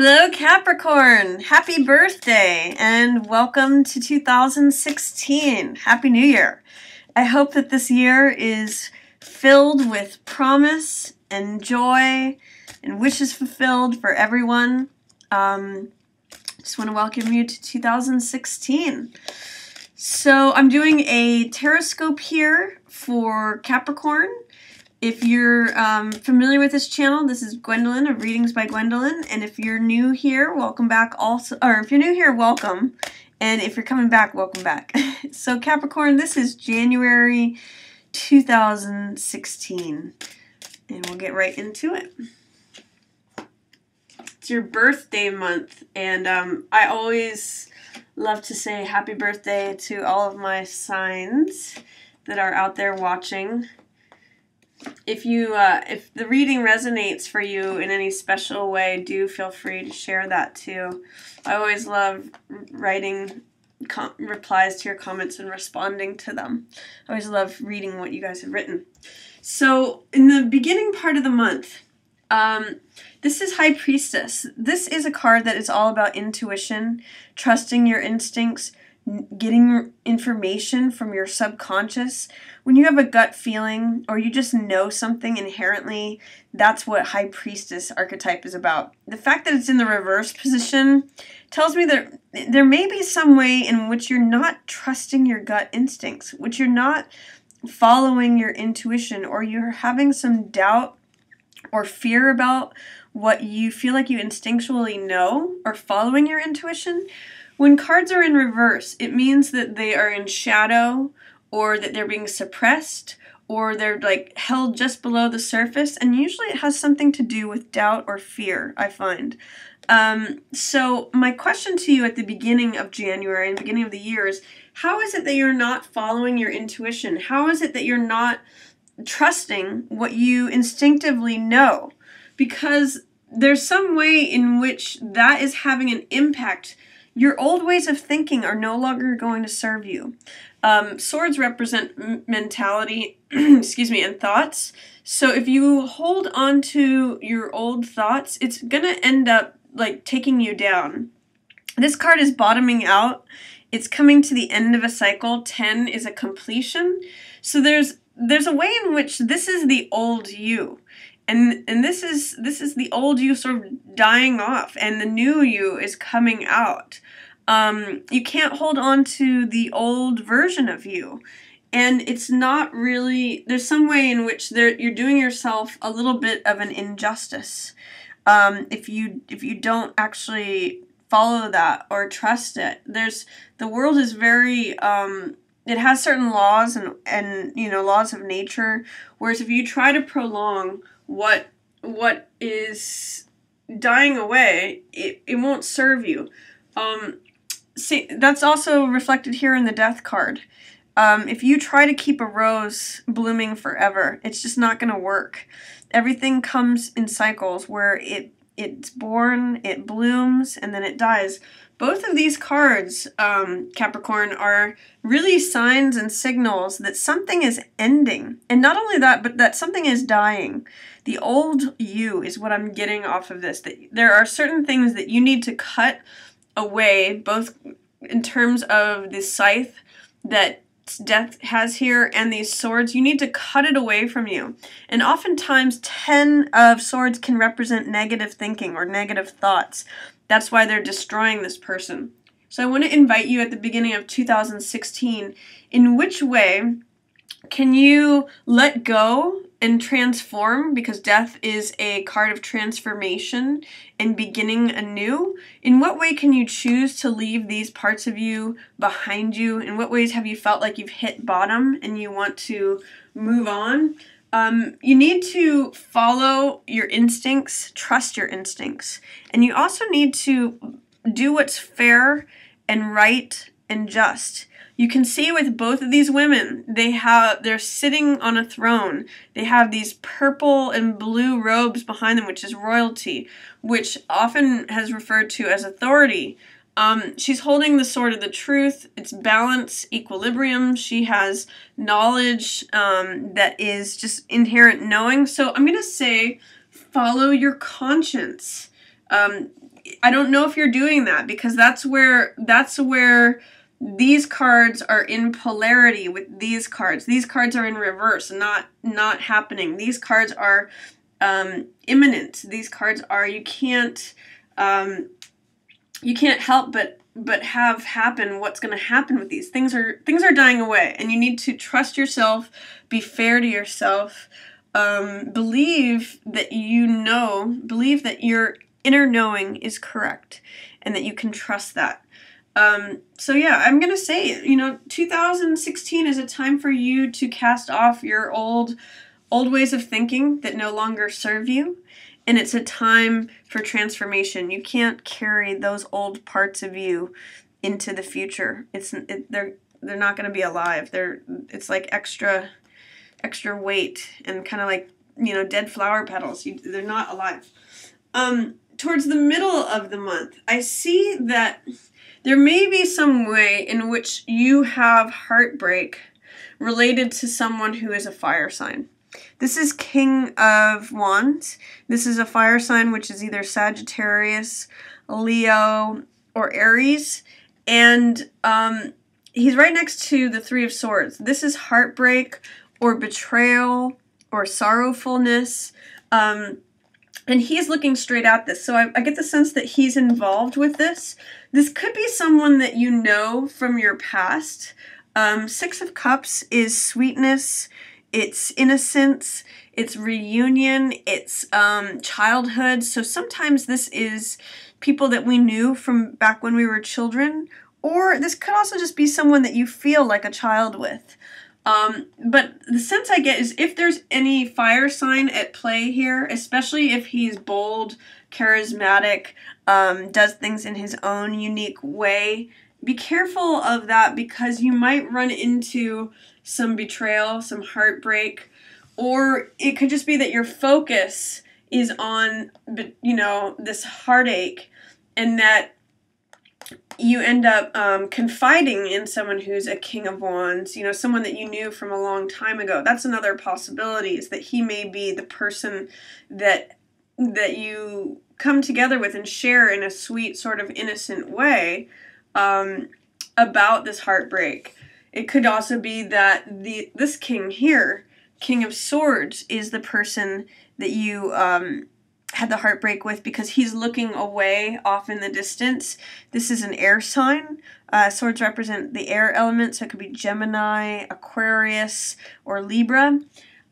Hello Capricorn! Happy birthday and welcome to 2016. Happy New Year. I hope that this year is filled with promise and joy and wishes fulfilled for everyone. Just want to welcome you to 2016. So I'm doing a Tarotscope here for Capricorn. If you're familiar with this channel, this is Gwendolyn of Readings by Gwendolyn. And if you're new here, welcome back also. Or if you're new here, welcome. And if you're coming back, welcome back. So Capricorn, this is January 2016. And we'll get right into it. It's your birthday month. And I always love to say happy birthday to all of my signs that are out there watching. If the reading resonates for you in any special way, do feel free to share that too. I always love writing replies to your comments and responding to them. I always love reading what you guys have written. So in the beginning part of the month, this is High Priestess. This is a card that is all about intuition, trusting your instincts, getting information from your subconscious. When you have a gut feeling or you just know something inherently, that's what High Priestess archetype is about. The fact that it's in the reverse position tells me that there may be some way in which you're not trusting your gut instincts, which you're not following your intuition, or you're having some doubt or fear about what you feel like you instinctually know or following your intuition. When cards are in reverse, it means that they are in shadow, or that they're being suppressed, or they're like held just below the surface, and usually it has something to do with doubt or fear, I find. So my question to you at the beginning of January and beginning of the year is, how is it that you're not following your intuition? How is it that you're not trusting what you instinctively know? Because there's some way in which that is having an impact. Your old ways of thinking are no longer going to serve you. Swords represent mentality, excuse me, and thoughts. So if you hold on to your old thoughts, it's going to end up like taking you down. This card is bottoming out. It's coming to the end of a cycle. 10 is a completion. So there's a way in which this is the old you. And this is the old you sort of dying off, and the new you is coming out. You can't hold on to the old version of you. And it's not really, there's some way in which you're doing yourself a little bit of an injustice. If you don't actually follow that or trust it. The world is very, it has certain laws and laws of nature, whereas if you try to prolong what is dying away, it won't serve you. See, that's also reflected here in the Death card. If you try to keep a rose blooming forever, it's just not going to work. Everything comes in cycles where it's born, it blooms, and then it dies. Both of these cards, Capricorn, are really signs and signals that something is ending. And not only that, but that something is dying. The old you is what I'm getting off of this. That there are certain things that you need to cut away, both in terms of the scythe that Death has here and these swords. You need to cut it away from you. And oftentimes 10 of swords can represent negative thinking or negative thoughts. That's why they're destroying this person. So I want to invite you at the beginning of 2016, in which way can you let go and transform, because Death is a card of transformation and beginning anew. In what way can you choose to leave these parts of you behind you? In what ways have you felt like you've hit bottom and you want to move on? You need to follow your instincts, trust your instincts. And you also need to do what's fair and right and just. You can see with both of these women, they're sitting on a throne. They have these purple and blue robes behind them, which is royalty, which often has referred to as authority. She's holding the sword of the truth. It's balance, equilibrium. She has knowledge that is just inherent knowing. So I'm going to say follow your conscience. I don't know if you're doing that, because that's where these cards are in polarity with these cards. These cards are in reverse, not happening. These cards are imminent. These cards are, you can't help but have happen what's going to happen with these. Things are dying away, and you need to trust yourself, be fair to yourself, believe that your inner knowing is correct, and that you can trust that. So yeah, I'm going to say, 2016 is a time for you to cast off your old ways of thinking that no longer serve you. And it's a time for transformation. You can't carry those old parts of you into the future. They're not going to be alive. It's like extra weight, and kind of like, dead flower petals. They're not alive. Towards the middle of the month, I see that there may be some way in which you have heartbreak related to someone who is a fire sign. This is King of Wands. This is a fire sign, which is either Sagittarius, Leo, or Aries. And he's right next to the Three of Swords. This is heartbreak or betrayal or sorrowfulness. And he's looking straight at this. So I get the sense that he's involved with this. This could be someone that you know from your past. Six of Cups is sweetness. It's innocence. It's reunion. It's childhood. So sometimes this is people that we knew from back when we were children. Or this could also just be someone that you feel like a child with. But the sense I get is if there's any fire sign at play here, especially if he's bold, charismatic, does things in his own unique way, be careful of that, because you might run into some betrayal, some heartbreak, or it could just be that your focus is on, this heartache, and that you end up confiding in someone who's a King of Wands, someone that you knew from a long time ago. That's another possibility, is that he may be the person that you come together with and share in a sweet, sort of innocent way about this heartbreak. It could also be that this king here, King of Swords, is the person that you had the heartbreak with, because he's looking away off in the distance. This is an air sign. Swords represent the air element, so it could be Gemini, Aquarius, or Libra.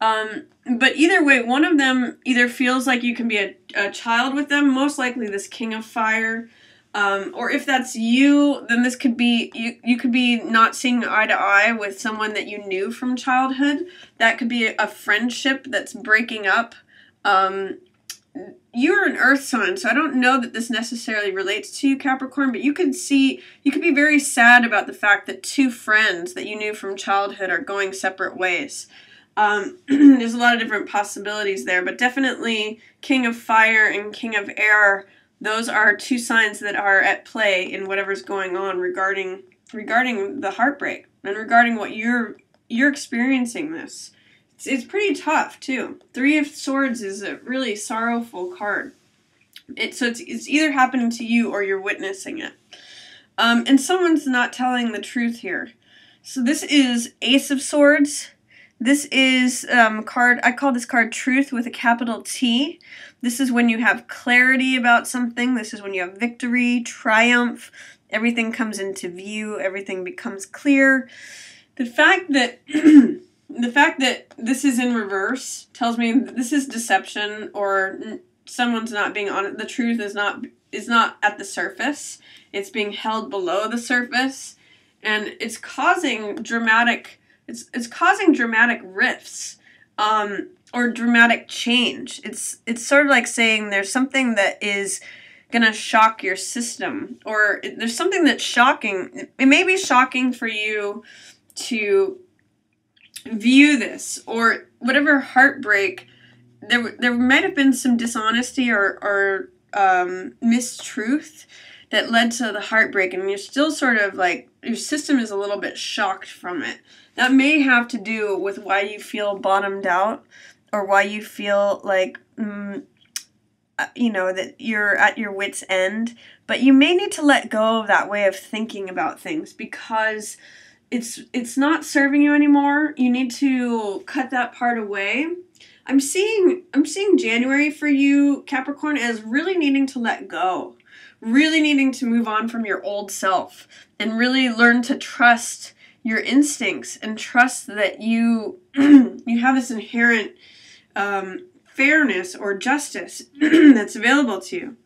But either way, one of them either feels like you can be a child with them, most likely this King of Fire. Or if that's you, then this could be, you could be not seeing eye to eye with someone that you knew from childhood. That could be a friendship that's breaking up. You're an earth sign, so I don't know that this necessarily relates to you, Capricorn, but you could be very sad about the fact that two friends that you knew from childhood are going separate ways. There's a lot of different possibilities there, but definitely King of Fire and King of Air, those are two signs that are at play in whatever's going on regarding the heartbreak and regarding what you're experiencing this. It's pretty tough, too. Three of Swords is a really sorrowful card. So it's either happening to you or you're witnessing it. And someone's not telling the truth here. So this is Ace of Swords. This is card, I call this card Truth with a capital T. This is when you have clarity about something. This is when you have victory, triumph. Everything comes into view. Everything becomes clear. The fact that this is in reverse tells me this is deception, or someone's not being honest. The truth is not at the surface. It's being held below the surface, and it's causing dramatic rifts, or dramatic change. It's sort of like saying there's something that is gonna shock your system, or there's something that's shocking. It may be shocking for you to view this, or whatever heartbreak. There might have been some dishonesty or mistruth that led to the heartbreak, and you're still sort of like, your system is a little bit shocked from it. That may have to do with why you feel bottomed out, or why you feel like that you're at your wit's end, but you may need to let go of that way of thinking about things because it's not serving you anymore. You need to cut that part away. I'm seeing January for you, Capricorn, as really needing to let go, really needing to move on from your old self and really learn to trust your instincts and trust that you you have this inherent fairness or justice that's available to you.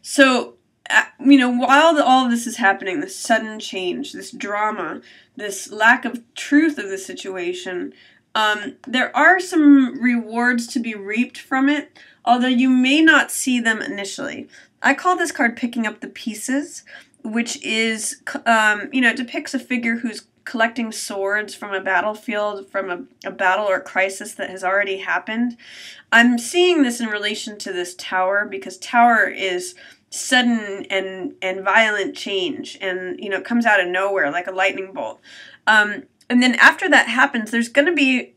So, while all of this is happening, this sudden change, this drama, this lack of truth of the situation, there are some rewards to be reaped from it, although you may not see them initially. I call this card Picking Up the Pieces, which is, it depicts a figure who's collecting swords from a battlefield, from a battle or crisis that has already happened. I'm seeing this in relation to this tower, because tower is sudden and violent change, and it comes out of nowhere like a lightning bolt. And then after that happens, there's going to be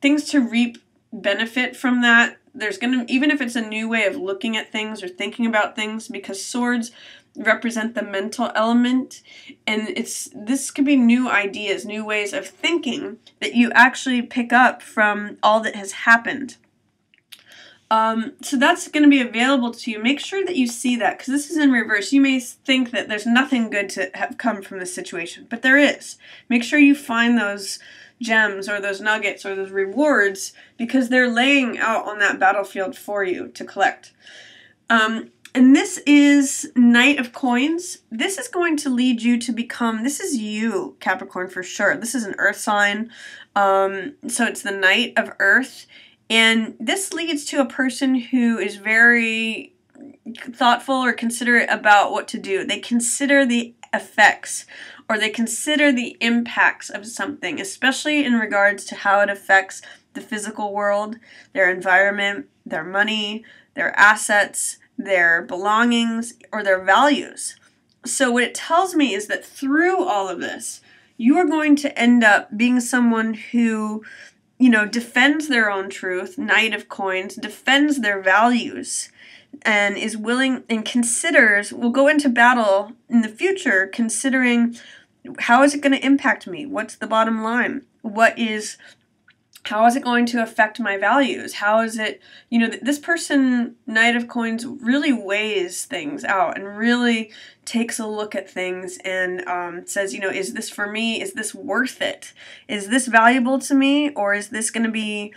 things to reap benefit from that. There's going to, even if it's a new way of looking at things or thinking about things, because swords represent the mental element, and this could be new ideas, new ways of thinking that you actually pick up from all that has happened. So that's going to be available to you. Make sure that you see that, because this is in reverse. You may think that there's nothing good to have come from this situation, but there is. Make sure you find those gems or those nuggets or those rewards, because they're laying out on that battlefield for you to collect. And this is Knight of Coins. This is going to lead you to become, this is you, Capricorn, for sure. This is an earth sign. So it's the Knight of Earth. And this leads to a person who is very thoughtful or considerate about what to do. They consider the effects, or they consider the impacts of something, especially in regards to how it affects the physical world, their environment, their money, their assets, their belongings, or their values. So what it tells me is that through all of this, you are going to end up being someone who, defends their own truth, Knight of Coins, defends their values, and is willing and considers, will go into battle in the future considering, how is it going to impact me? What's the bottom line? How is it going to affect my values? How is it, this person, Knight of Coins, really weighs things out and really takes a look at things and says, is this for me? Is this worth it? Is this valuable to me? Or is this going to be,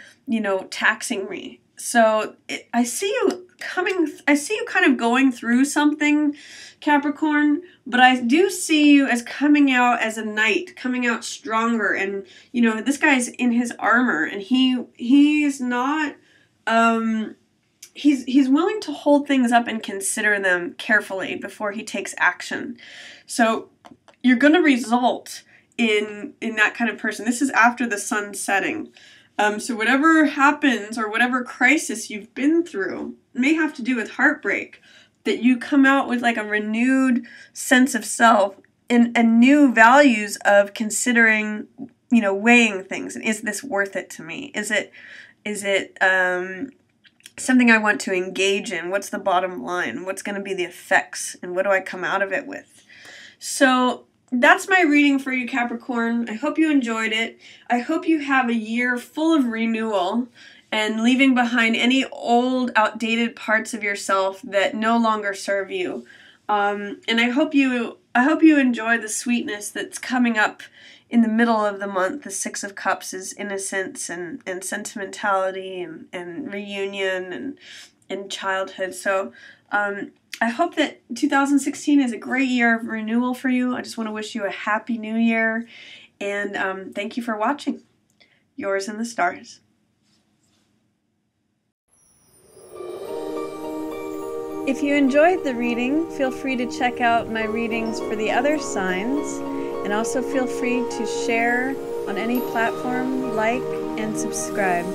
taxing me? So I see you kind of going through something, Capricorn, but I do see you as coming out as a knight, coming out stronger. And, this guy's in his armor, and he's not, he's willing to hold things up and consider them carefully before he takes action. So you're going to result in that kind of person. This is after the sun setting. So whatever happens or whatever crisis you've been through may have to do with heartbreak, that you come out with like a renewed sense of self and new values of considering, weighing things. And is this worth it to me? Is it something I want to engage in? What's the bottom line? What's going to be the effects? And what do I come out of it with? So that's my reading for you, Capricorn. I hope you enjoyed it. I hope you have a year full of renewal and leaving behind any old, outdated parts of yourself that no longer serve you. And I hope you enjoy the sweetness that's coming up in the middle of the month. The Six of Cups is innocence and sentimentality and reunion and childhood. So I hope that 2016 is a great year of renewal for you. I just want to wish you a happy new year, and thank you for watching. Yours in the Stars. If you enjoyed the reading, feel free to check out my readings for the other signs, and also feel free to share on any platform, like, and subscribe.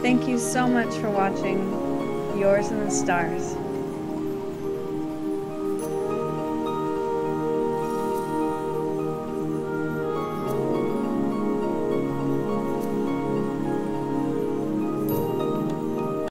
Thank you so much for watching. Yours in the Stars.